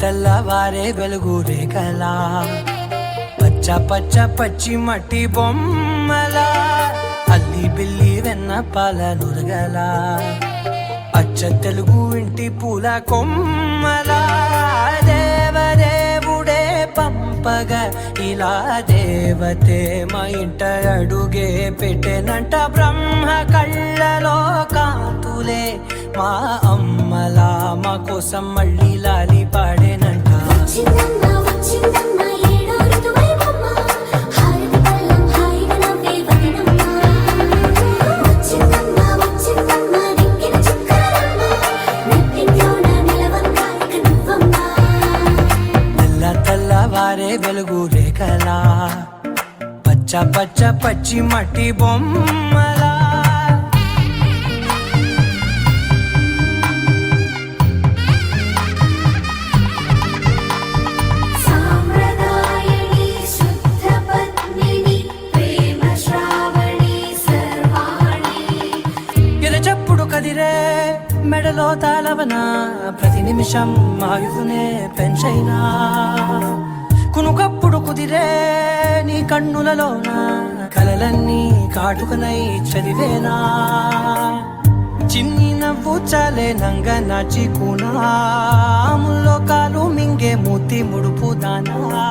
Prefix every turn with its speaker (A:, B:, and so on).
A: తెల్లవారే వెలుగు రేఖలా పచ్చ పచ్చ పచ్చి మట్టి బొమ్మలా అల్లి బిల్లి వెన్న పాల నురగలా అచ్చ తెలుగు ఇంటి పూల కొమ్మలా దేవదేవుడే పంపగా ఇలా దేవతే మా ఇంట అడుగే పెట్టెనంట బ్రహ్మ కళ్ళలో కాంతులే మా అమ్మలా మా కోసం మళ్ళీ లాలి పాడేనంట తెల్లవారే వెలుగు రేఖలా పచ్చ పచ్చ పచ్చి మట్టి బొమ్మలా ఎరచప్పుడు కదిరే మెడలో తాళవన ప్రతి నిమిషం ఆయుధునే పెంచైనా కునుకప్పుడు కుదిరే నీ కన్నులలోన కలలన్నీ కాటుకనై చదివేనా చిన్ని నవ్వు చాలే నంగ నాచి కూనా ముల్లో కాలు మింగే మూతి ముడుపు దానా